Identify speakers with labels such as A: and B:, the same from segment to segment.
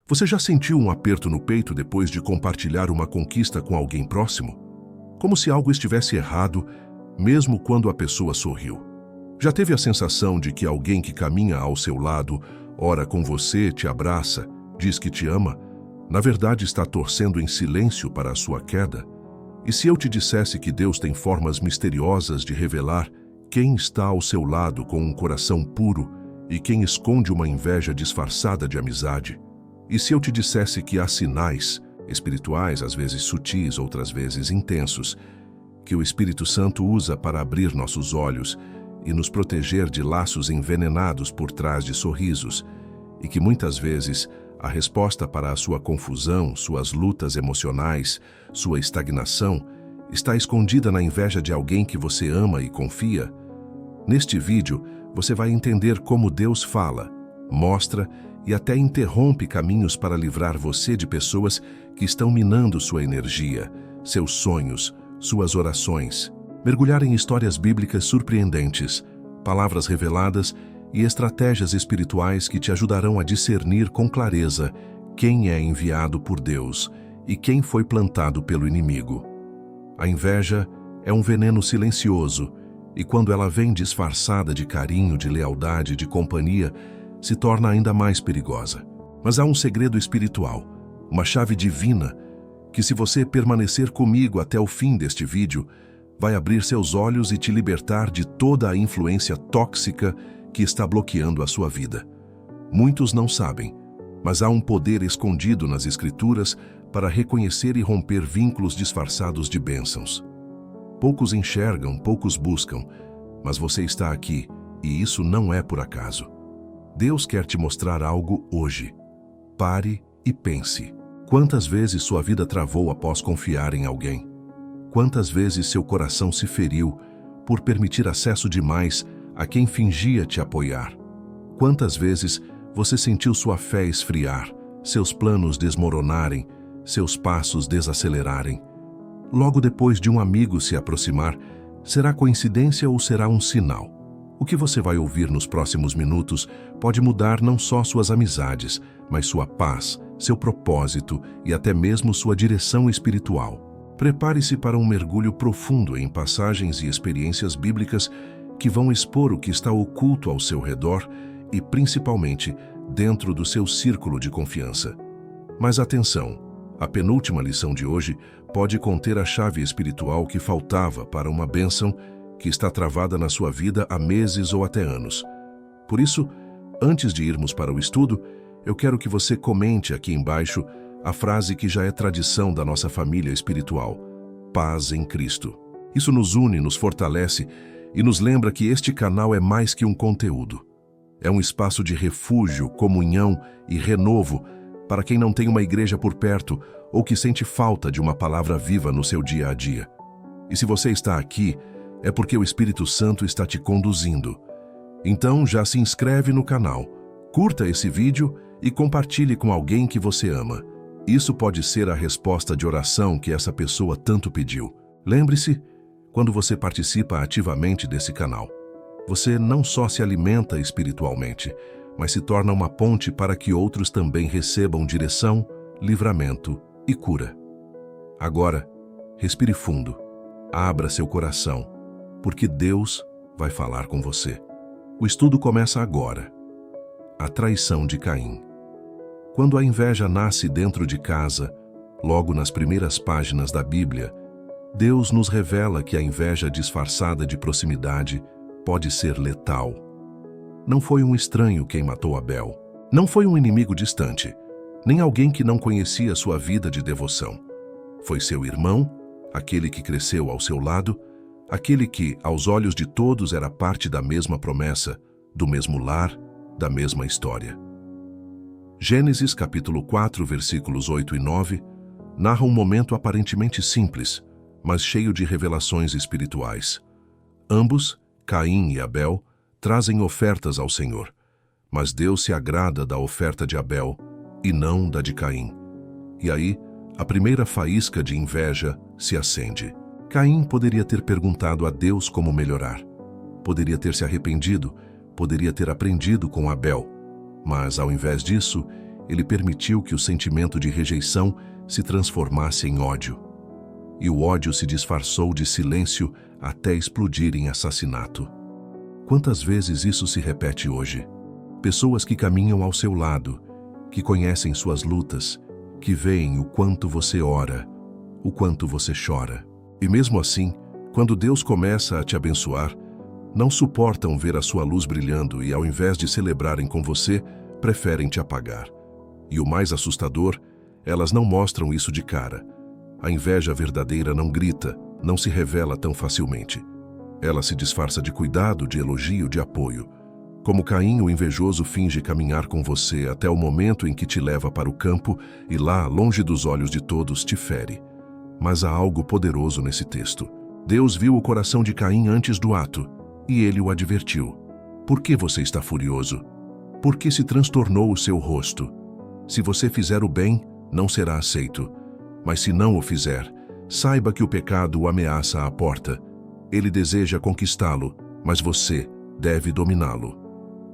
A: Você já sentiu um aperto no peito depois de compartilhar uma conquista com alguém próximo? Como se algo estivesse errado, mesmo quando a pessoa sorriu. Já teve a sensação de que alguém que caminha ao seu lado, ora com você, te abraça, diz que te ama, na verdade está torcendo em silêncio para a sua queda? E se eu te dissesse que Deus tem formas misteriosas de revelar quem está ao seu lado com um coração puro e quem esconde uma inveja disfarçada de amizade? E se eu te dissesse que há sinais, espirituais, às vezes sutis, outras vezes intensos, que o Espírito Santo usa para abrir nossos olhos e nos proteger de laços envenenados por trás de sorrisos, e que muitas vezes a resposta para a sua confusão, suas lutas emocionais, sua estagnação, está escondida na inveja de alguém que você ama e confia? Neste vídeo, você vai entender como Deus fala, mostra e até interrompe caminhos para livrar você de pessoas que estão minando sua energia, seus sonhos, suas orações. Mergulhar em histórias bíblicas surpreendentes, palavras reveladas e estratégias espirituais que te ajudarão a discernir com clareza quem é enviado por Deus e quem foi plantado pelo inimigo. A inveja é um veneno silencioso e quando ela vem disfarçada de carinho, de lealdade, de companhia, se torna ainda mais perigosa. Mas há um segredo espiritual, uma chave divina, que se você permanecer comigo até o fim deste vídeo, vai abrir seus olhos e te libertar de toda a influência tóxica que está bloqueando a sua vida. Muitos não sabem, mas há um poder escondido nas Escrituras para reconhecer e romper vínculos disfarçados de bênçãos. Poucos enxergam, poucos buscam, mas você está aqui, e isso não é por acaso. Deus quer te mostrar algo hoje. Pare e pense. Quantas vezes sua vida travou após confiar em alguém? Quantas vezes seu coração se feriu por permitir acesso demais a quem fingia te apoiar? Quantas vezes você sentiu sua fé esfriar, seus planos desmoronarem, seus passos desacelerarem? Logo depois de um amigo se aproximar, será coincidência ou será um sinal? O que você vai ouvir nos próximos minutos pode mudar não só suas amizades, mas sua paz, seu propósito e até mesmo sua direção espiritual. Prepare-se para um mergulho profundo em passagens e experiências bíblicas que vão expor o que está oculto ao seu redor e, principalmente, dentro do seu círculo de confiança. Mas atenção, a penúltima lição de hoje pode conter a chave espiritual que faltava para uma bênção que está travada na sua vida há meses ou até anos. Por isso, antes de irmos para o estudo, eu quero que você comente aqui embaixo a frase que já é tradição da nossa família espiritual: paz em Cristo. Isso nos une, nos fortalece e nos lembra que este canal é mais que um conteúdo. É um espaço de refúgio, comunhão e renovo para quem não tem uma igreja por perto ou que sente falta de uma palavra viva no seu dia a dia. E se você está aqui, é porque o Espírito Santo está te conduzindo. Então já se inscreve no canal, curta esse vídeo e compartilhe com alguém que você ama. Isso pode ser a resposta de oração que essa pessoa tanto pediu. Lembre-se, quando você participa ativamente desse canal, você não só se alimenta espiritualmente, mas se torna uma ponte para que outros também recebam direção, livramento e cura. Agora, respire fundo, abra seu coração, porque Deus vai falar com você. O estudo começa agora. A traição de Caim. Quando a inveja nasce dentro de casa, logo nas primeiras páginas da Bíblia, Deus nos revela que a inveja disfarçada de proximidade pode ser letal. Não foi um estranho quem matou Abel. Não foi um inimigo distante, nem alguém que não conhecia sua vida de devoção. Foi seu irmão, aquele que cresceu ao seu lado, aquele que, aos olhos de todos, era parte da mesma promessa, do mesmo lar, da mesma história. Gênesis capítulo 4, versículos 8 e 9, narra um momento aparentemente simples, mas cheio de revelações espirituais. Ambos, Caim e Abel, trazem ofertas ao Senhor, mas Deus se agrada da oferta de Abel e não da de Caim. E aí, a primeira faísca de inveja se acende. Caim poderia ter perguntado a Deus como melhorar. Poderia ter se arrependido, poderia ter aprendido com Abel. Mas, ao invés disso, ele permitiu que o sentimento de rejeição se transformasse em ódio. E o ódio se disfarçou de silêncio até explodir em assassinato. Quantas vezes isso se repete hoje? Pessoas que caminham ao seu lado, que conhecem suas lutas, que veem o quanto você ora, o quanto você chora. E mesmo assim, quando Deus começa a te abençoar, não suportam ver a sua luz brilhando e, ao invés de celebrarem com você, preferem te apagar. E o mais assustador, elas não mostram isso de cara. A inveja verdadeira não grita, não se revela tão facilmente. Ela se disfarça de cuidado, de elogio, de apoio. Como Caim, o invejoso finge caminhar com você até o momento em que te leva para o campo e lá, longe dos olhos de todos, te fere. Mas há algo poderoso nesse texto. Deus viu o coração de Caim antes do ato e ele o advertiu. Por que você está furioso? Por que se transtornou o seu rosto? Se você fizer o bem, não será aceito. Mas se não o fizer, saiba que o pecado o ameaça à porta. Ele deseja conquistá-lo, mas você deve dominá-lo.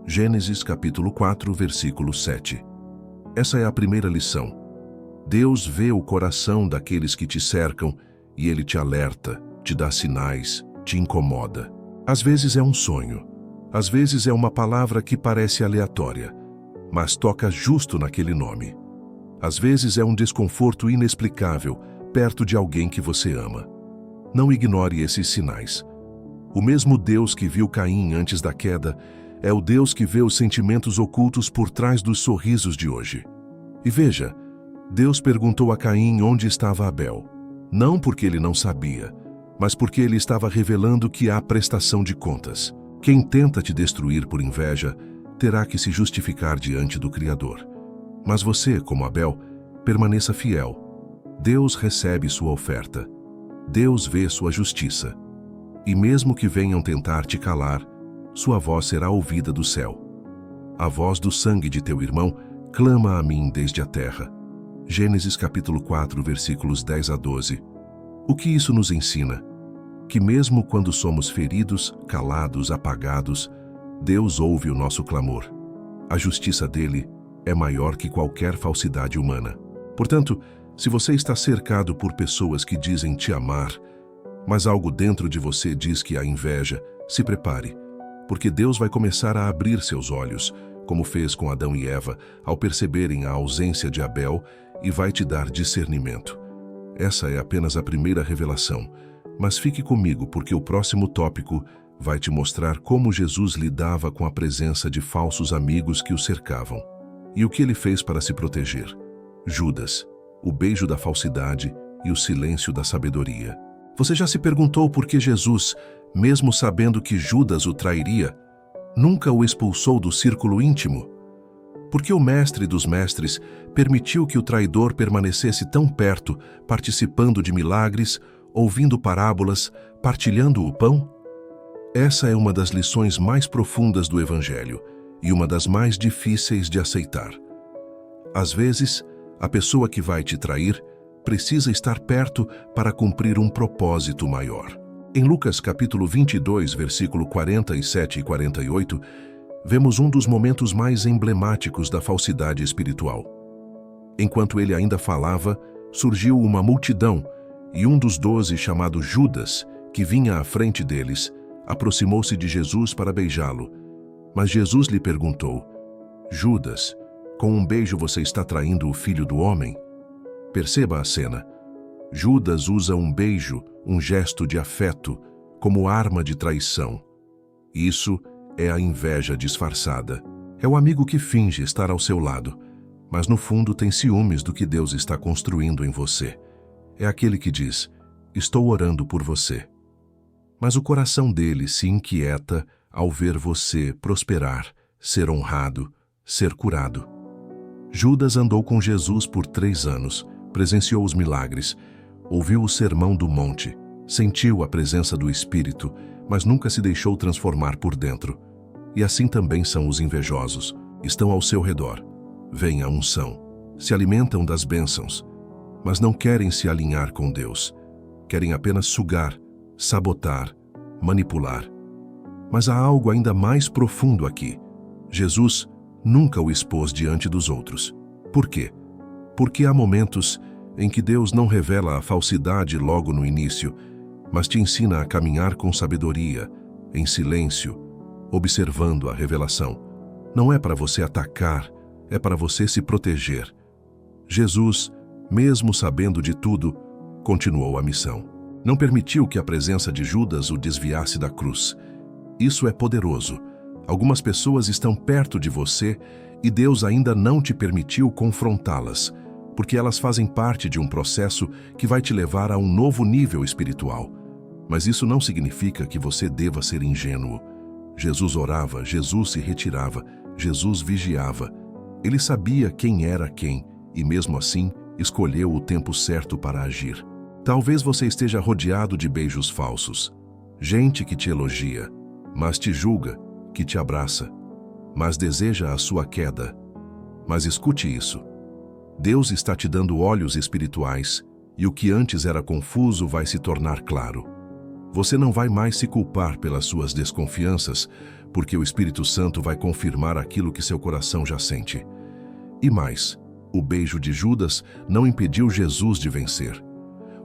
A: Gênesis capítulo 4, versículo 7. Essa é a primeira lição. Deus vê o coração daqueles que te cercam e ele te alerta, te dá sinais, te incomoda. Às vezes é um sonho, às vezes é uma palavra que parece aleatória, mas toca justo naquele nome. Às vezes é um desconforto inexplicável perto de alguém que você ama. Não ignore esses sinais. O mesmo Deus que viu Caim antes da queda é o Deus que vê os sentimentos ocultos por trás dos sorrisos de hoje. E veja, Deus perguntou a Caim onde estava Abel. Não porque ele não sabia, mas porque ele estava revelando que há prestação de contas. Quem tenta te destruir por inveja terá que se justificar diante do Criador. Mas você, como Abel, permaneça fiel. Deus recebe sua oferta. Deus vê sua justiça. E mesmo que venham tentar te calar, sua voz será ouvida do céu. A voz do sangue de teu irmão clama a mim desde a terra. Gênesis capítulo 4, versículos 10 a 12. O que isso nos ensina? Que mesmo quando somos feridos, calados, apagados, Deus ouve o nosso clamor. A justiça dele é maior que qualquer falsidade humana. Portanto, se você está cercado por pessoas que dizem te amar, mas algo dentro de você diz que há inveja, se prepare, porque Deus vai começar a abrir seus olhos, como fez com Adão e Eva, ao perceberem a ausência de Abel, e vai te dar discernimento. Essa é apenas a primeira revelação, mas fique comigo porque o próximo tópico vai te mostrar como Jesus lidava com a presença de falsos amigos que o cercavam. E o que ele fez para se proteger? Judas, o beijo da falsidade e o silêncio da sabedoria. Você já se perguntou por que Jesus, mesmo sabendo que Judas o trairia, nunca o expulsou do círculo íntimo? Por que o mestre dos mestres permitiu que o traidor permanecesse tão perto, participando de milagres, ouvindo parábolas, partilhando o pão? Essa é uma das lições mais profundas do Evangelho e uma das mais difíceis de aceitar. Às vezes, a pessoa que vai te trair precisa estar perto para cumprir um propósito maior. Em Lucas capítulo 22, versículo 47 e 48, vemos um dos momentos mais emblemáticos da falsidade espiritual. Enquanto ele ainda falava, surgiu uma multidão e um dos 12, chamado Judas, que vinha à frente deles, aproximou-se de Jesus para beijá-lo. Mas Jesus lhe perguntou: Judas, com um beijo você está traindo o Filho do Homem? Perceba a cena. Judas usa um beijo, um gesto de afeto, como arma de traição. Isso é a inveja disfarçada. É o amigo que finge estar ao seu lado, mas no fundo tem ciúmes do que Deus está construindo em você. É aquele que diz: estou orando por você. Mas o coração dele se inquieta ao ver você prosperar, ser honrado, ser curado. Judas andou com Jesus por 3 anos, presenciou os milagres, ouviu o sermão do monte, sentiu a presença do Espírito, mas nunca se deixou transformar por dentro. E assim também são os invejosos. Estão ao seu redor, veem a unção, se alimentam das bênçãos, mas não querem se alinhar com Deus. Querem apenas sugar, sabotar, manipular. Mas há algo ainda mais profundo aqui. Jesus nunca o expôs diante dos outros. Por quê? Porque há momentos em que Deus não revela a falsidade logo no início, mas te ensina a caminhar com sabedoria, em silêncio, observando a revelação. Não é para você atacar, é para você se proteger. Jesus, mesmo sabendo de tudo, continuou a missão. Não permitiu que a presença de Judas o desviasse da cruz. Isso é poderoso. Algumas pessoas estão perto de você e Deus ainda não te permitiu confrontá-las, porque elas fazem parte de um processo que vai te levar a um novo nível espiritual. Mas isso não significa que você deva ser ingênuo. Jesus orava, Jesus se retirava, Jesus vigiava. Ele sabia quem era quem e, mesmo assim, escolheu o tempo certo para agir. Talvez você esteja rodeado de beijos falsos. Gente que te elogia, mas te julga, que te abraça, mas deseja a sua queda. Mas escute isso. Deus está te dando olhos espirituais e o que antes era confuso vai se tornar claro. Você não vai mais se culpar pelas suas desconfianças, porque o Espírito Santo vai confirmar aquilo que seu coração já sente. E mais, o beijo de Judas não impediu Jesus de vencer.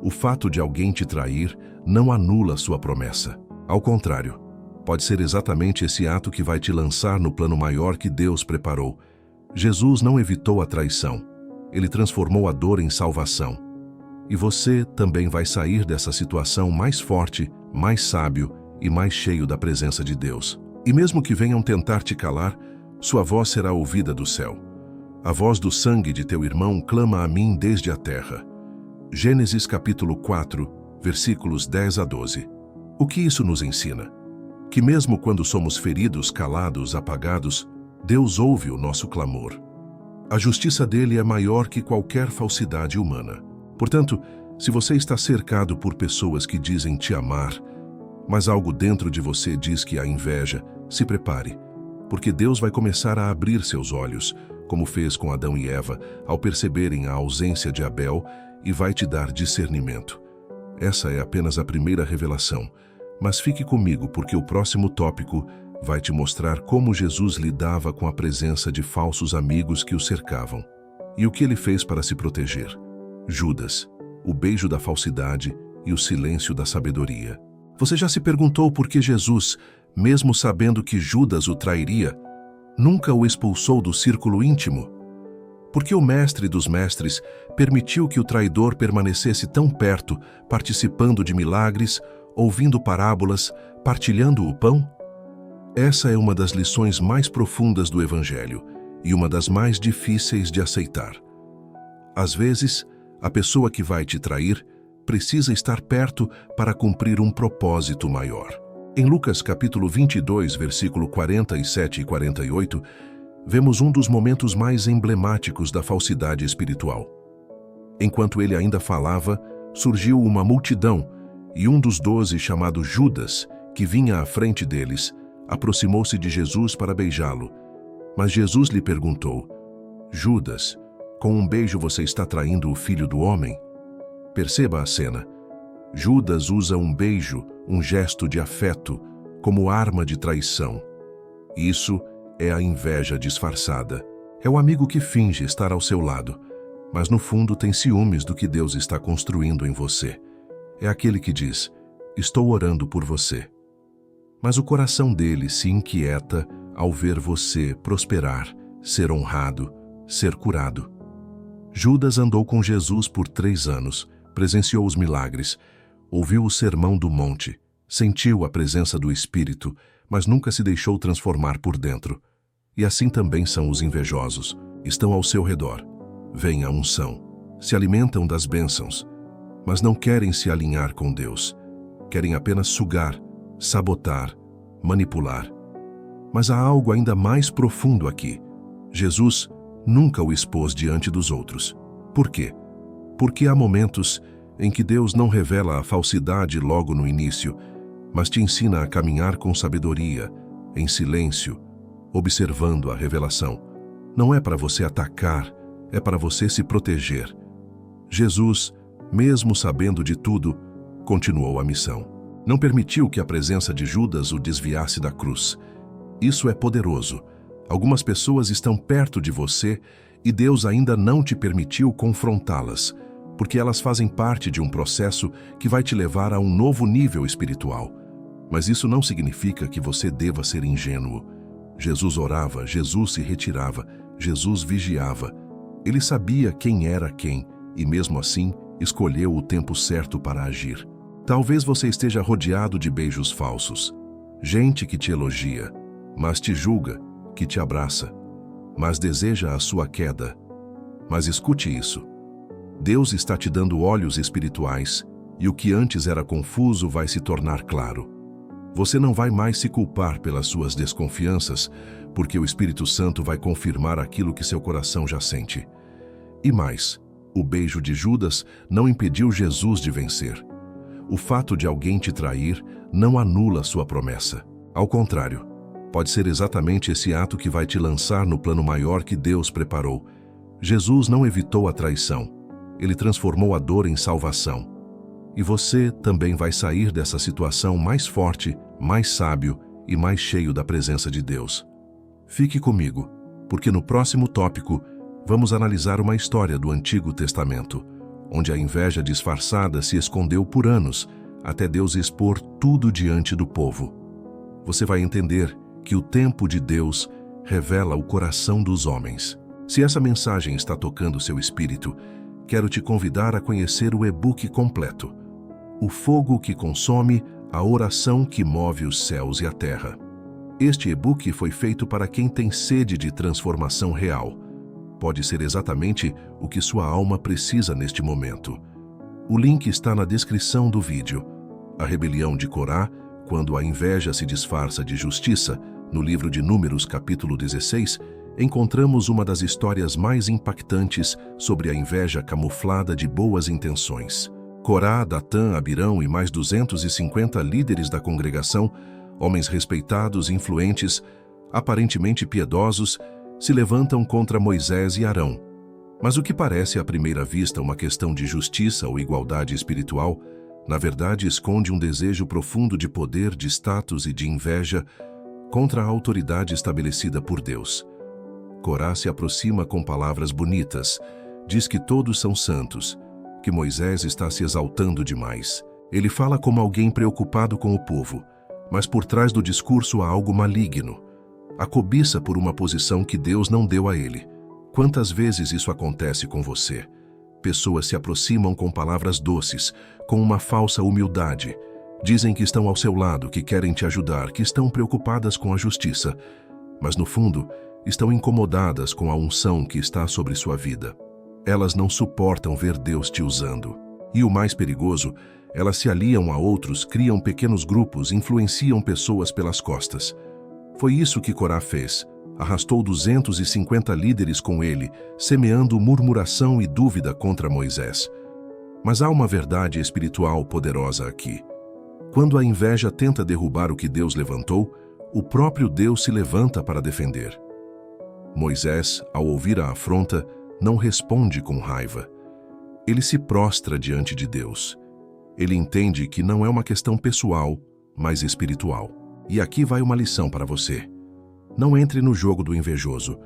A: O fato de alguém te trair não anula sua promessa. Ao contrário, pode ser exatamente esse ato que vai te lançar no plano maior que Deus preparou. Jesus não evitou a traição. Ele transformou a dor em salvação. E você também vai sair dessa situação mais forte, mais sábio e mais cheio da presença de Deus. E mesmo que venham tentar te calar, sua voz será ouvida do céu. A voz do sangue de teu irmão clama a mim desde a terra. Gênesis capítulo 4, versículos 10 a 12. O que isso nos ensina? Que mesmo quando somos feridos, calados, apagados, Deus ouve o nosso clamor. A justiça dele é maior que qualquer falsidade humana. Portanto, se você está cercado por pessoas que dizem te amar, mas algo dentro de você diz que há inveja, se prepare, porque Deus vai começar a abrir seus olhos, como fez com Adão e Eva, ao perceberem a ausência de Abel, e vai te dar discernimento. Essa é apenas a primeira revelação, mas fique comigo porque o próximo tópico vai te mostrar como Jesus lidava com a presença de falsos amigos que o cercavam e o que ele fez para se proteger. Judas, o beijo da falsidade e o silêncio da sabedoria. Você já se perguntou por que Jesus, mesmo sabendo que Judas o trairia, nunca o expulsou do círculo íntimo? Por que o mestre dos mestres permitiu que o traidor permanecesse tão perto, participando de milagres, ouvindo parábolas, partilhando o pão? Essa é uma das lições mais profundas do Evangelho e uma das mais difíceis de aceitar. Às vezes, a pessoa que vai te trair precisa estar perto para cumprir um propósito maior. Em Lucas capítulo 22, versículo 47 e 48, vemos um dos momentos mais emblemáticos da falsidade espiritual. Enquanto ele ainda falava, surgiu uma multidão e um dos 12, chamado Judas, que vinha à frente deles, aproximou-se de Jesus para beijá-lo. Mas Jesus lhe perguntou: Judas, com um beijo você está traindo o Filho do Homem? Perceba a cena. Judas usa um beijo, um gesto de afeto, como arma de traição. Isso é a inveja disfarçada. É o amigo que finge estar ao seu lado, mas no fundo tem ciúmes do que Deus está construindo em você. É aquele que diz: estou orando por você. Mas o coração dele se inquieta ao ver você prosperar, ser honrado, ser curado. Judas andou com Jesus por 3 anos, presenciou os milagres, ouviu o sermão do monte, sentiu a presença do Espírito, mas nunca se deixou transformar por dentro. E assim também são os invejosos. Estão ao seu redor, veem a unção, se alimentam das bênçãos, mas não querem se alinhar com Deus. Querem apenas sugar, sabotar, manipular. Mas há algo ainda mais profundo aqui. Jesus nunca o expôs diante dos outros. Por quê? Porque há momentos em que Deus não revela a falsidade logo no início, mas te ensina a caminhar com sabedoria, em silêncio, observando a revelação. Não é para você atacar, é para você se proteger. Jesus, mesmo sabendo de tudo, continuou a missão. Não permitiu que a presença de Judas o desviasse da cruz. Isso é poderoso. Algumas pessoas estão perto de você e Deus ainda não te permitiu confrontá-las, porque elas fazem parte de um processo que vai te levar a um novo nível espiritual. Mas isso não significa que você deva ser ingênuo. Jesus orava, Jesus se retirava, Jesus vigiava. Ele sabia quem era quem e, mesmo assim, escolheu o tempo certo para agir. Talvez você esteja rodeado de beijos falsos. Gente que te elogia, mas te julga, que te abraça, mas deseja a sua queda. Mas escute isso. Deus está te dando olhos espirituais e o que antes era confuso vai se tornar claro. Você não vai mais se culpar pelas suas desconfianças, porque o Espírito Santo vai confirmar aquilo que seu coração já sente. E mais, o beijo de Judas não impediu Jesus de vencer. O fato de alguém te trair não anula sua promessa. Ao contrário, pode ser exatamente esse ato que vai te lançar no plano maior que Deus preparou. Jesus não evitou a traição. Ele transformou a dor em salvação. E você também vai sair dessa situação mais forte, mais sábio e mais cheio da presença de Deus. Fique comigo, porque no próximo tópico vamos analisar uma história do Antigo Testamento, onde a inveja disfarçada se escondeu por anos, até Deus expor tudo diante do povo. Você vai entender que o tempo de Deus revela o coração dos homens. Se essa mensagem está tocando seu espírito, quero te convidar a conhecer o e-book completo. O fogo que consome, a oração que move os céus e a terra. Este e-book foi feito para quem tem sede de transformação real. Pode ser exatamente o que sua alma precisa neste momento. O link está na descrição do vídeo. A rebelião de Corá, quando a inveja se disfarça de justiça, no livro de Números, capítulo 16, encontramos uma das histórias mais impactantes sobre a inveja camuflada de boas intenções. Corá, Datã, Abirão e mais 250 líderes da congregação, homens respeitados, influentes, aparentemente piedosos, se levantam contra Moisés e Arão. Mas o que parece à primeira vista uma questão de justiça ou igualdade espiritual, na verdade esconde um desejo profundo de poder, de status e de inveja contra a autoridade estabelecida por Deus. Corá se aproxima com palavras bonitas, diz que todos são santos, que Moisés está se exaltando demais. Ele fala como alguém preocupado com o povo, mas por trás do discurso há algo maligno. A cobiça por uma posição que Deus não deu a ele. Quantas vezes isso acontece com você? Pessoas se aproximam com palavras doces, com uma falsa humildade. Dizem que estão ao seu lado, que querem te ajudar, que estão preocupadas com a justiça. Mas no fundo, estão incomodadas com a unção que está sobre sua vida. Elas não suportam ver Deus te usando. E o mais perigoso, elas se aliam a outros, criam pequenos grupos, influenciam pessoas pelas costas. Foi isso que Corá fez. Arrastou 250 líderes com ele, semeando murmuração e dúvida contra Moisés. Mas há uma verdade espiritual poderosa aqui. Quando a inveja tenta derrubar o que Deus levantou, o próprio Deus se levanta para defender. Moisés, ao ouvir a afronta, não responde com raiva. Ele se prostra diante de Deus. Ele entende que não é uma questão pessoal, mas espiritual. E aqui vai uma lição para você. Não entre no jogo do invejoso.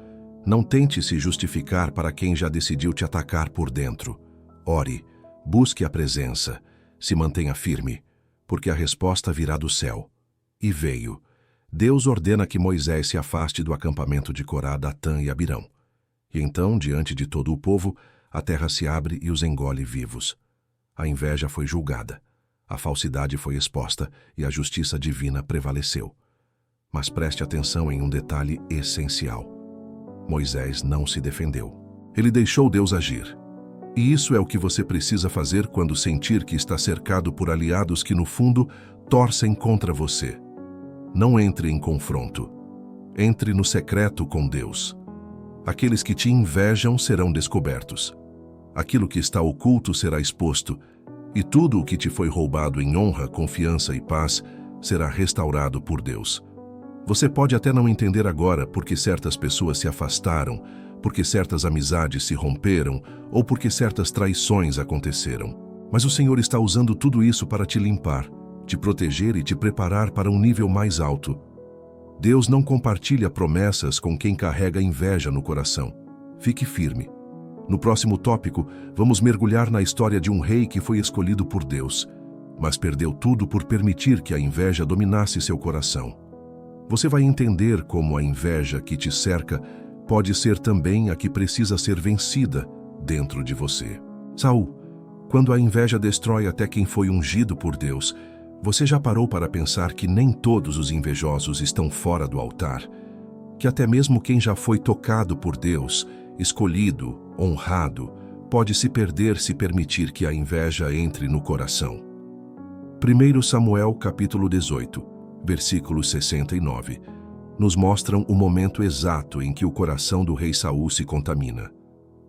A: Não tente se justificar para quem já decidiu te atacar por dentro. Ore, busque a presença, se mantenha firme, porque a resposta virá do céu. E veio. Deus ordena que Moisés se afaste do acampamento de Corá, Datã e Abirão. E então, diante de todo o povo, a terra se abre e os engole vivos. A inveja foi julgada, a falsidade foi exposta e a justiça divina prevaleceu. Mas preste atenção em um detalhe essencial. Moisés não se defendeu. Ele deixou Deus agir. E isso é o que você precisa fazer quando sentir que está cercado por aliados que, no fundo, torcem contra você. Não entre em confronto. Entre no secreto com Deus. Aqueles que te invejam serão descobertos. Aquilo que está oculto será exposto, e tudo o que te foi roubado em honra, confiança e paz será restaurado por Deus. Você pode até não entender agora porque certas pessoas se afastaram, porque certas amizades se romperam ou porque certas traições aconteceram. Mas o Senhor está usando tudo isso para te limpar, te proteger e te preparar para um nível mais alto. Deus não compartilha promessas com quem carrega inveja no coração. Fique firme. No próximo tópico, vamos mergulhar na história de um rei que foi escolhido por Deus, mas perdeu tudo por permitir que a inveja dominasse seu coração. Você vai entender como a inveja que te cerca pode ser também a que precisa ser vencida dentro de você. Saul, quando a inveja destrói até quem foi ungido por Deus, você já parou para pensar que nem todos os invejosos estão fora do altar? Que até mesmo quem já foi tocado por Deus, escolhido, honrado, pode se perder se permitir que a inveja entre no coração. 1 Samuel capítulo 18, versículo 69, nos mostram o momento exato em que o coração do rei Saul se contamina.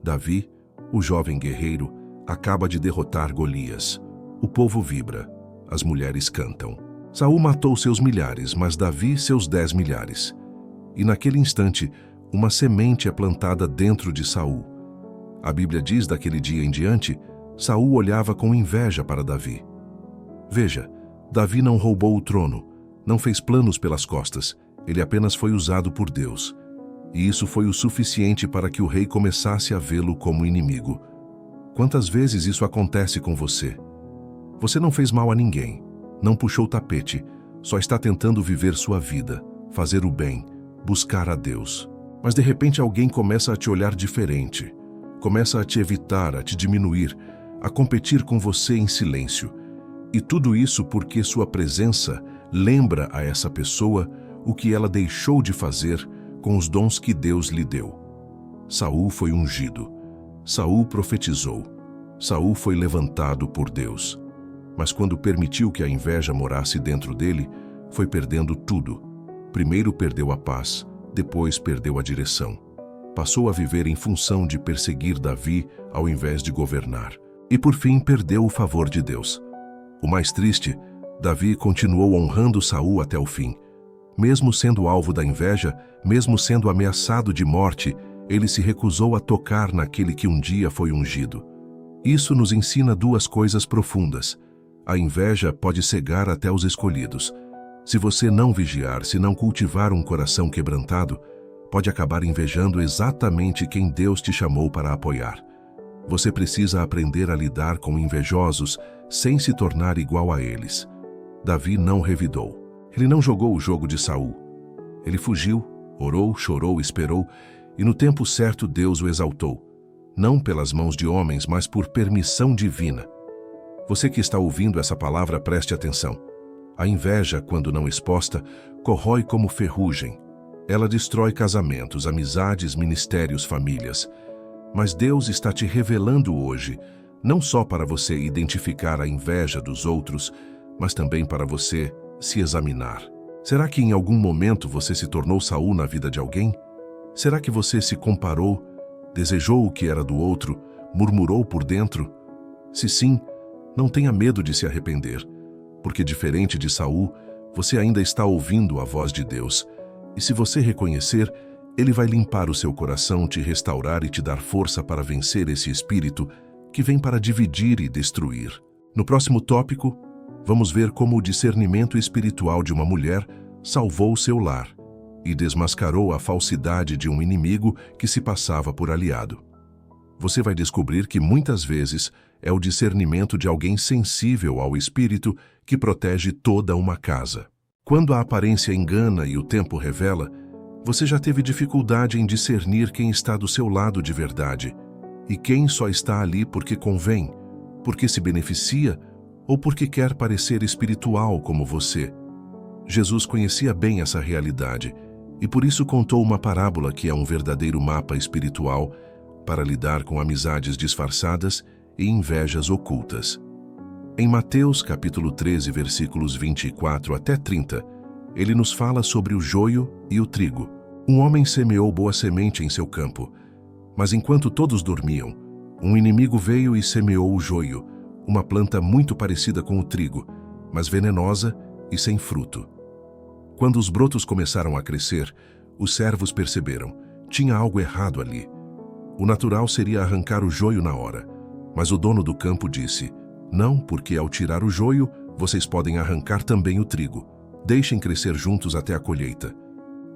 A: Davi, o jovem guerreiro, acaba de derrotar Golias. O povo vibra, as mulheres cantam. Saul matou seus milhares, mas Davi seus 10 milhares. E naquele instante, uma semente é plantada dentro de Saul. A Bíblia diz daquele dia em diante, Saul olhava com inveja para Davi. Veja, Davi não roubou o trono, não fez planos pelas costas, ele apenas foi usado por Deus. E isso foi o suficiente para que o rei começasse a vê-lo como inimigo. Quantas vezes isso acontece com você? Você não fez mal a ninguém, não puxou o tapete, só está tentando viver sua vida, fazer o bem, buscar a Deus. Mas de repente alguém começa a te olhar diferente, começa a te evitar, a te diminuir, a competir com você em silêncio. E tudo isso porque sua presença lembra a essa pessoa o que ela deixou de fazer com os dons que Deus lhe deu. Saul foi ungido. Saul profetizou. Saul foi levantado por Deus. Mas quando permitiu que a inveja morasse dentro dele, foi perdendo tudo. Primeiro perdeu a paz, depois perdeu a direção. Passou a viver em função de perseguir Davi ao invés de governar. E por fim perdeu o favor de Deus. O mais triste, Davi continuou honrando Saul até o fim. Mesmo sendo alvo da inveja, mesmo sendo ameaçado de morte, ele se recusou a tocar naquele que um dia foi ungido. Isso nos ensina duas coisas profundas. A inveja pode cegar até os escolhidos. Se você não vigiar, se não cultivar um coração quebrantado, pode acabar invejando exatamente quem Deus te chamou para apoiar. Você precisa aprender a lidar com invejosos sem se tornar igual a eles. Davi não revidou. Ele não jogou o jogo de Saul. Ele fugiu, orou, chorou, esperou, e no tempo certo Deus o exaltou. Não pelas mãos de homens, mas por permissão divina. Você que está ouvindo essa palavra, preste atenção. A inveja, quando não exposta, corrói como ferrugem. Ela destrói casamentos, amizades, ministérios, famílias. Mas Deus está te revelando hoje, não só para você identificar a inveja dos outros, mas também para você se examinar. Será que em algum momento você se tornou Saul na vida de alguém? Será que você se comparou, desejou o que era do outro, murmurou por dentro? Se sim, não tenha medo de se arrepender, porque diferente de Saul, você ainda está ouvindo a voz de Deus. E se você reconhecer, Ele vai limpar o seu coração, te restaurar e te dar força para vencer esse espírito que vem para dividir e destruir. No próximo tópico, vamos ver como o discernimento espiritual de uma mulher salvou o seu lar e desmascarou a falsidade de um inimigo que se passava por aliado. Você vai descobrir que muitas vezes é o discernimento de alguém sensível ao espírito que protege toda uma casa. Quando a aparência engana e o tempo revela, você já teve dificuldade em discernir quem está do seu lado de verdade e quem só está ali porque convém, porque se beneficia ou porque quer parecer espiritual como você. Jesus conhecia bem essa realidade e por isso contou uma parábola que é um verdadeiro mapa espiritual para lidar com amizades disfarçadas e invejas ocultas. Em Mateus capítulo 13, versículos 24 até 30, ele nos fala sobre o joio e o trigo. Um homem semeou boa semente em seu campo, mas enquanto todos dormiam, um inimigo veio e semeou o joio, uma planta muito parecida com o trigo, mas venenosa e sem fruto. Quando os brotos começaram a crescer, os servos perceberam, tinha algo errado ali. O natural seria arrancar o joio na hora, mas o dono do campo disse, não, porque ao tirar o joio, vocês podem arrancar também o trigo. Deixem crescer juntos até a colheita.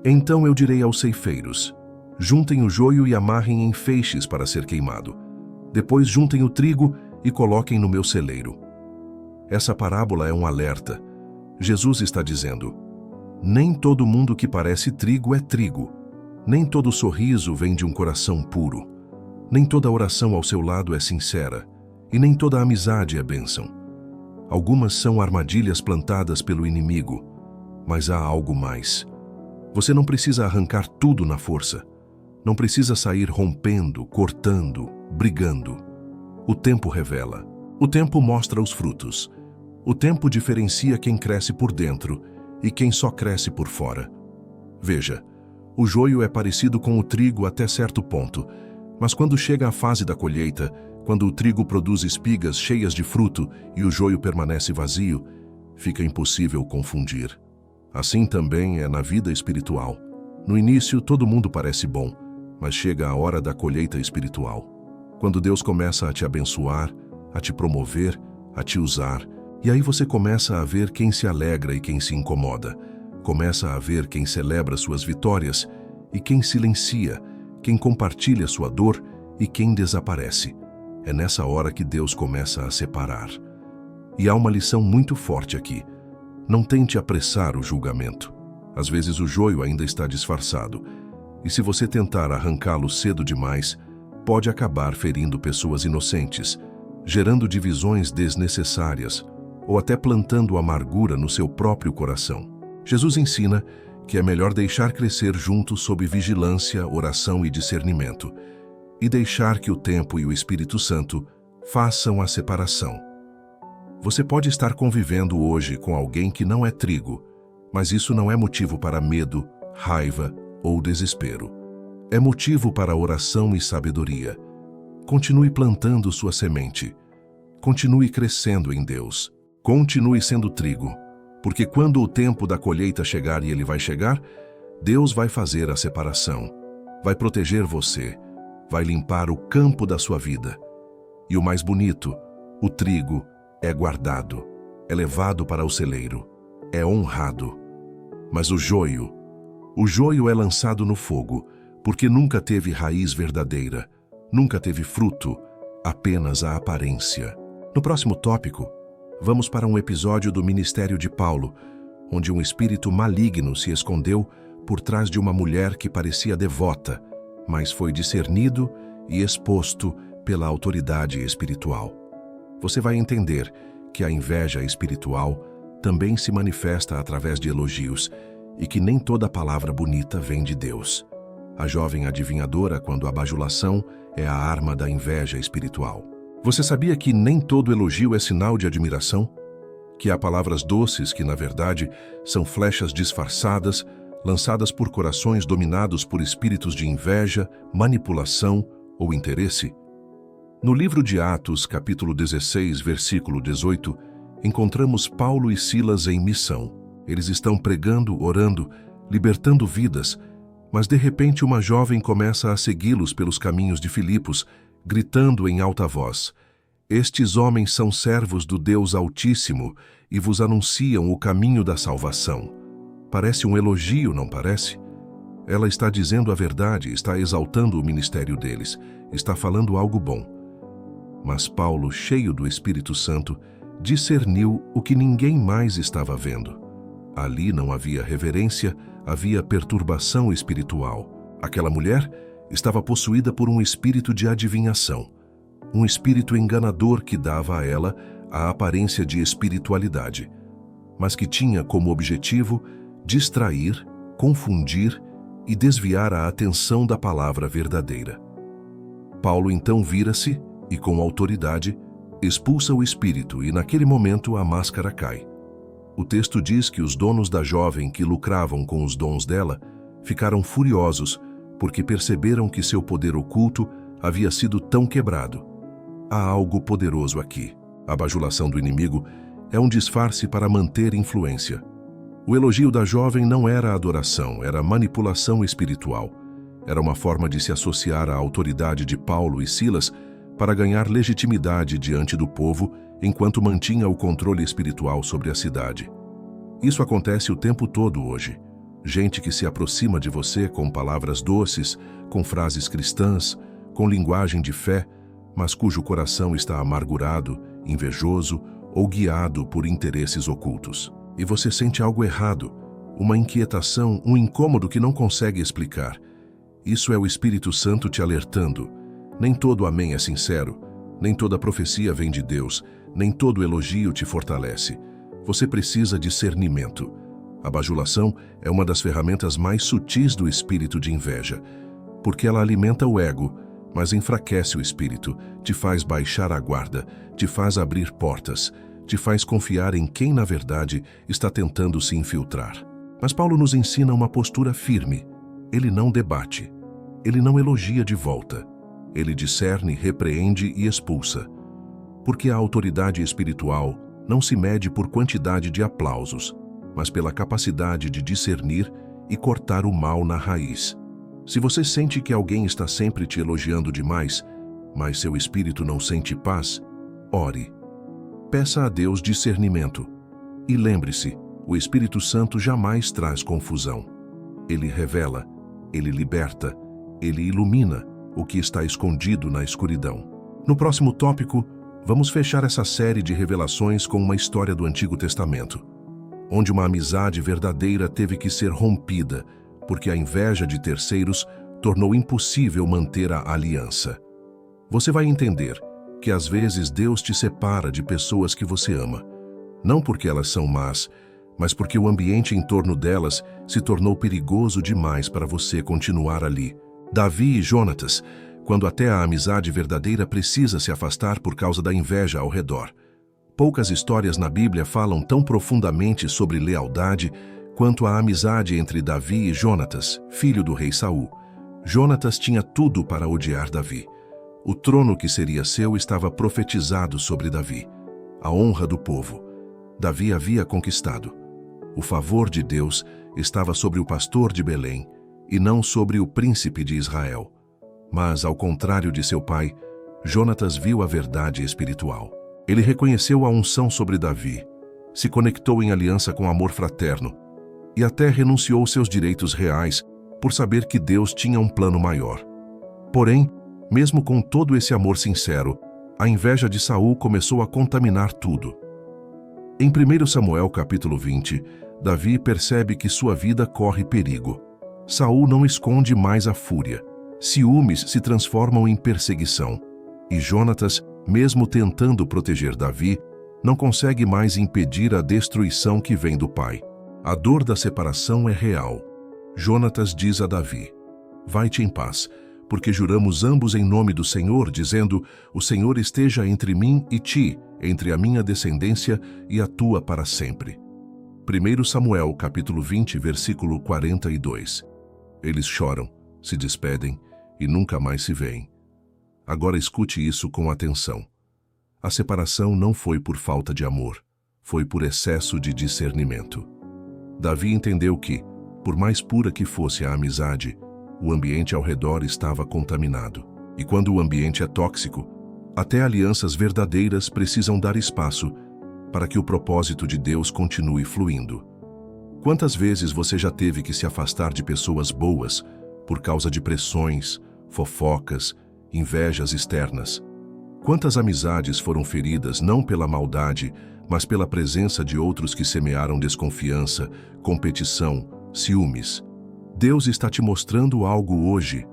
A: Então eu direi aos ceifeiros, Juntem o joio e amarrem em feixes para ser queimado. Depois juntem o trigo e coloquem no meu celeiro. Essa parábola é um alerta. Jesus está dizendo: nem todo mundo que parece trigo é trigo. Nem todo sorriso vem de um coração puro. Nem toda oração ao seu lado é sincera. E nem toda amizade é bênção. Algumas são armadilhas plantadas pelo inimigo. Mas há algo mais. Você não precisa arrancar tudo na força. Não precisa sair rompendo, cortando, brigando. O tempo revela. O tempo mostra os frutos. O tempo diferencia quem cresce por dentro e quem só cresce por fora. Veja, o joio é parecido com o trigo até certo ponto, mas quando chega a fase da colheita, quando o trigo produz espigas cheias de fruto e o joio permanece vazio, fica impossível confundir. Assim também é na vida espiritual. No início, todo mundo parece bom, mas chega a hora da colheita espiritual. Quando Deus começa a te abençoar, a te promover, a te usar, e aí você começa a ver quem se alegra e quem se incomoda. Começa a ver quem celebra suas vitórias e quem silencia, quem compartilha sua dor e quem desaparece. É nessa hora que Deus começa a separar. E há uma lição muito forte aqui. Não tente apressar o julgamento. Às vezes o joio ainda está disfarçado. E se você tentar arrancá-lo cedo demais, pode acabar ferindo pessoas inocentes, gerando divisões desnecessárias ou até plantando amargura no seu próprio coração. Jesus ensina que é melhor deixar crescer juntos sob vigilância, oração e discernimento, e deixar que o tempo e o Espírito Santo façam a separação. Você pode estar convivendo hoje com alguém que não é trigo, mas isso não é motivo para medo, raiva ou desespero. É motivo para oração e sabedoria. Continue plantando sua semente. Continue crescendo em Deus. Continue sendo trigo, porque quando o tempo da colheita chegar, e ele vai chegar, Deus vai fazer a separação, vai proteger você, vai limpar o campo da sua vida. E o mais bonito, o trigo é guardado, é levado para o celeiro, é honrado. Mas o joio é lançado no fogo, porque nunca teve raiz verdadeira, nunca teve fruto, apenas a aparência. No próximo tópico, vamos para um episódio do ministério de Paulo, onde um espírito maligno se escondeu por trás de uma mulher que parecia devota, mas foi discernido e exposto pela autoridade espiritual. Você vai entender que a inveja espiritual também se manifesta através de elogios e que nem toda palavra bonita vem de Deus. A jovem adivinhadora, quando a bajulação é a arma da inveja espiritual. Você sabia que nem todo elogio é sinal de admiração? Que há palavras doces que, na verdade, são flechas disfarçadas, lançadas por corações dominados por espíritos de inveja, manipulação ou interesse? No livro de Atos, capítulo 16, versículo 18, encontramos Paulo e Silas em missão. Eles estão pregando, orando, libertando vidas, mas de repente uma jovem começa a segui-los pelos caminhos de Filipos, gritando em alta voz: "Estes homens são servos do Deus Altíssimo e vos anunciam o caminho da salvação." Parece um elogio, não parece? Ela está dizendo a verdade, está exaltando o ministério deles, está falando algo bom. Mas Paulo, cheio do Espírito Santo, discerniu o que ninguém mais estava vendo. Ali não havia reverência, havia perturbação espiritual. Aquela mulher estava possuída por um espírito de adivinhação, um espírito enganador que dava a ela a aparência de espiritualidade, mas que tinha como objetivo distrair, confundir e desviar a atenção da palavra verdadeira. Paulo então vira-se e, com autoridade, expulsa o espírito e, naquele momento, a máscara cai. O texto diz que os donos da jovem que lucravam com os dons dela ficaram furiosos porque perceberam que seu poder oculto havia sido tão quebrado. Há algo poderoso aqui. A bajulação do inimigo é um disfarce para manter influência. O elogio da jovem não era adoração, era manipulação espiritual. Era uma forma de se associar à autoridade de Paulo e Silas para ganhar legitimidade diante do povo enquanto mantinha o controle espiritual sobre a cidade. Isso acontece o tempo todo hoje. Gente que se aproxima de você com palavras doces, com frases cristãs, com linguagem de fé, mas cujo coração está amargurado, invejoso ou guiado por interesses ocultos. E você sente algo errado, uma inquietação, um incômodo que não consegue explicar. Isso é o Espírito Santo te alertando. Nem todo amém é sincero, nem toda profecia vem de Deus, nem todo elogio te fortalece. Você precisa de discernimento. A bajulação é uma das ferramentas mais sutis do espírito de inveja, porque ela alimenta o ego, mas enfraquece o espírito, te faz baixar a guarda, te faz abrir portas, te faz confiar em quem, na verdade, está tentando se infiltrar. Mas Paulo nos ensina uma postura firme. Ele não debate. Ele não elogia de volta. Ele discerne, repreende e expulsa. Porque a autoridade espiritual não se mede por quantidade de aplausos, mas pela capacidade de discernir e cortar o mal na raiz. Se você sente que alguém está sempre te elogiando demais, mas seu espírito não sente paz, ore. Peça a Deus discernimento. E lembre-se, o Espírito Santo jamais traz confusão. Ele revela, ele liberta, ele ilumina o que está escondido na escuridão. No próximo tópico, vamos fechar essa série de revelações com uma história do Antigo Testamento, onde uma amizade verdadeira teve que ser rompida, porque a inveja de terceiros tornou impossível manter a aliança. Você vai entender que às vezes Deus te separa de pessoas que você ama, não porque elas são más, mas porque o ambiente em torno delas se tornou perigoso demais para você continuar ali. Davi e Jonatas, quando até a amizade verdadeira precisa se afastar por causa da inveja ao redor. Poucas histórias na Bíblia falam tão profundamente sobre lealdade quanto a amizade entre Davi e Jonatas, filho do rei Saul. Jonatas tinha tudo para odiar Davi. O trono que seria seu estava profetizado sobre Davi. A honra do povo. Davi havia conquistado. O favor de Deus estava sobre o pastor de Belém e não sobre o príncipe de Israel. Mas, ao contrário de seu pai, Jonatas viu a verdade espiritual. Ele reconheceu a unção sobre Davi, se conectou em aliança com amor fraterno e até renunciou seus direitos reais por saber que Deus tinha um plano maior. Porém, mesmo com todo esse amor sincero, a inveja de Saul começou a contaminar tudo. Em 1 Samuel capítulo 20, Davi percebe que sua vida corre perigo. Saul não esconde mais a fúria. Ciúmes se transformam em perseguição. E Jonatas, mesmo tentando proteger Davi, não consegue mais impedir a destruição que vem do pai. A dor da separação é real. Jonatas diz a Davi: vai-te em paz, porque juramos ambos em nome do Senhor, dizendo: o Senhor esteja entre mim e ti, entre a minha descendência e a tua para sempre. 1 Samuel capítulo 20, versículo 42. Eles choram, se despedem e nunca mais se veem. Agora escute isso com atenção. A separação não foi por falta de amor, foi por excesso de discernimento. Davi entendeu que, por mais pura que fosse a amizade, o ambiente ao redor estava contaminado. E quando o ambiente é tóxico, até alianças verdadeiras precisam dar espaço para que o propósito de Deus continue fluindo. Quantas vezes você já teve que se afastar de pessoas boas por causa de pressões, fofocas, invejas externas? Quantas amizades foram feridas não pela maldade, mas pela presença de outros que semearam desconfiança, competição, ciúmes? Deus está te mostrando algo hoje.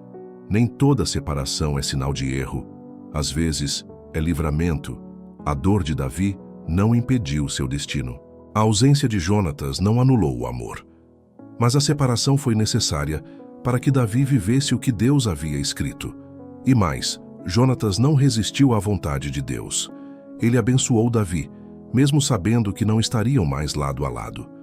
A: Nem toda separação é sinal de erro. Às vezes, é livramento. A dor de Davi não impediu seu destino. A ausência de Jonatas não anulou o amor. Mas a separação foi necessária para que Davi vivesse o que Deus havia escrito. E mais, Jonatas não resistiu à vontade de Deus. Ele abençoou Davi, mesmo sabendo que não estariam mais lado a lado.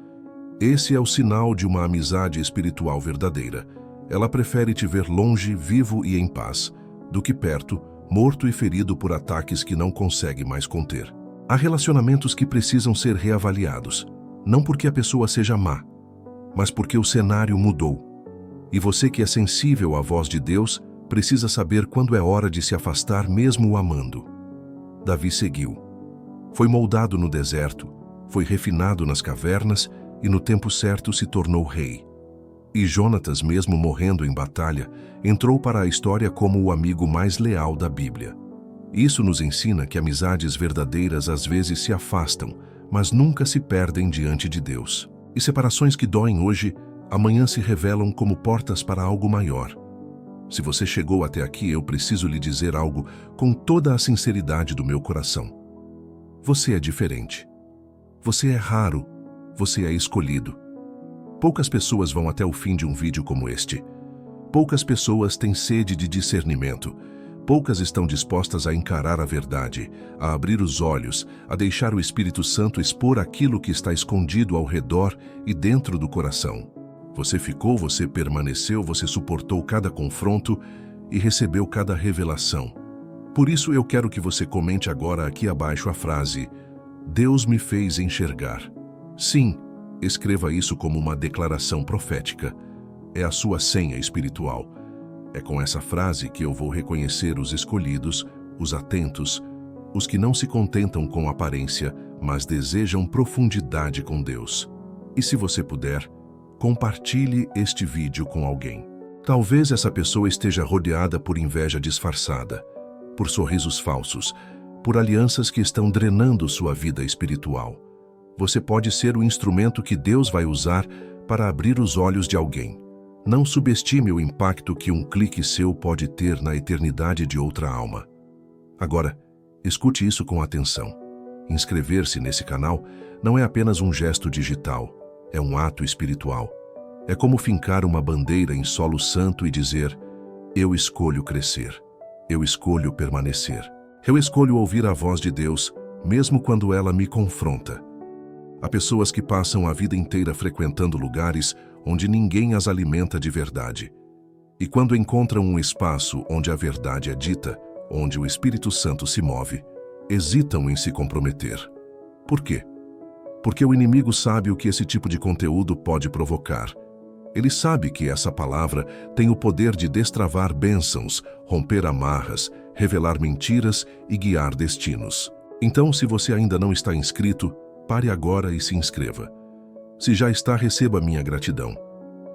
A: Esse é o sinal de uma amizade espiritual verdadeira. Ela prefere te ver longe, vivo e em paz, do que perto, morto e ferido por ataques que não consegue mais conter. Há relacionamentos que precisam ser reavaliados, não porque a pessoa seja má, mas porque o cenário mudou. E você que é sensível à voz de Deus, precisa saber quando é hora de se afastar mesmo o amando. Davi seguiu. Foi moldado no deserto, foi refinado nas cavernas e no tempo certo se tornou rei. E Jonatas, mesmo morrendo em batalha, entrou para a história como o amigo mais leal da Bíblia. Isso nos ensina que amizades verdadeiras às vezes se afastam, mas nunca se perdem diante de Deus. E separações que doem hoje, amanhã se revelam como portas para algo maior. Se você chegou até aqui, eu preciso lhe dizer algo com toda a sinceridade do meu coração. Você é diferente. Você é raro. Você é escolhido. Poucas pessoas vão até o fim de um vídeo como este. Poucas pessoas têm sede de discernimento. Poucas estão dispostas a encarar a verdade, a abrir os olhos, a deixar o Espírito Santo expor aquilo que está escondido ao redor e dentro do coração. Você ficou, você permaneceu, você suportou cada confronto e recebeu cada revelação. Por isso eu quero que você comente agora aqui abaixo a frase: Deus me fez enxergar. Sim, escreva isso como uma declaração profética. É a sua senha espiritual. É com essa frase que eu vou reconhecer os escolhidos, os atentos, os que não se contentam com aparência, mas desejam profundidade com Deus. E se você puder, compartilhe este vídeo com alguém. Talvez essa pessoa esteja rodeada por inveja disfarçada, por sorrisos falsos, por alianças que estão drenando sua vida espiritual. Você pode ser o instrumento que Deus vai usar para abrir os olhos de alguém. Não subestime o impacto que um clique seu pode ter na eternidade de outra alma. Agora, escute isso com atenção. Inscrever-se nesse canal não é apenas um gesto digital, é um ato espiritual. É como fincar uma bandeira em solo santo e dizer: eu escolho crescer, eu escolho permanecer, eu escolho ouvir a voz de Deus, mesmo quando ela me confronta. Há pessoas que passam a vida inteira frequentando lugares onde ninguém as alimenta de verdade. E quando encontram um espaço onde a verdade é dita, onde o Espírito Santo se move, hesitam em se comprometer. Por quê? Porque o inimigo sabe o que esse tipo de conteúdo pode provocar. Ele sabe que essa palavra tem o poder de destravar bênçãos, romper amarras, revelar mentiras e guiar destinos. Então, se você ainda não está inscrito, pare agora e se inscreva. Se já está, receba minha gratidão.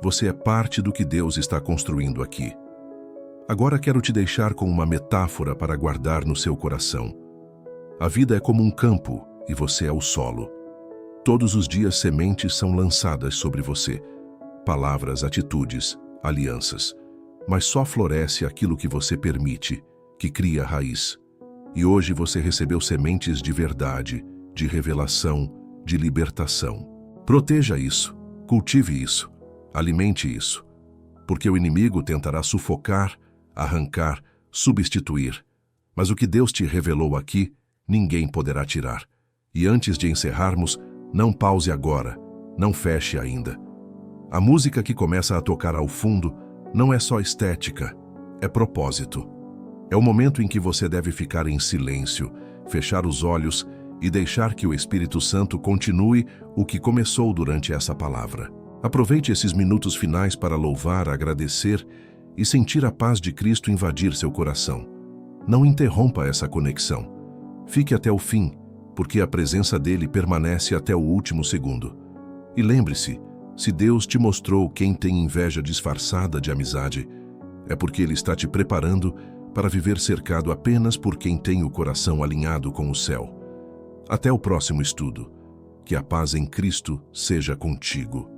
A: Você é parte do que Deus está construindo aqui. Agora quero te deixar com uma metáfora para guardar no seu coração. A vida é como um campo e você é o solo. Todos os dias sementes são lançadas sobre você. Palavras, atitudes, alianças. Mas só floresce aquilo que você permite, que cria raiz. E hoje você recebeu sementes de verdade, de revelação, de libertação. Proteja isso, cultive isso, alimente isso. Porque o inimigo tentará sufocar, arrancar, substituir. Mas o que Deus te revelou aqui, ninguém poderá tirar. E antes de encerrarmos, não pause agora, não feche ainda. A música que começa a tocar ao fundo não é só estética, é propósito. É o momento em que você deve ficar em silêncio, fechar os olhos e deixar que o Espírito Santo continue o que começou durante essa palavra. Aproveite esses minutos finais para louvar, agradecer e sentir a paz de Cristo invadir seu coração. Não interrompa essa conexão. Fique até o fim, porque a presença dele permanece até o último segundo. E lembre-se, se Deus te mostrou quem tem inveja disfarçada de amizade, é porque Ele está te preparando para viver cercado apenas por quem tem o coração alinhado com o céu. Até o próximo estudo. Que a paz em Cristo seja contigo.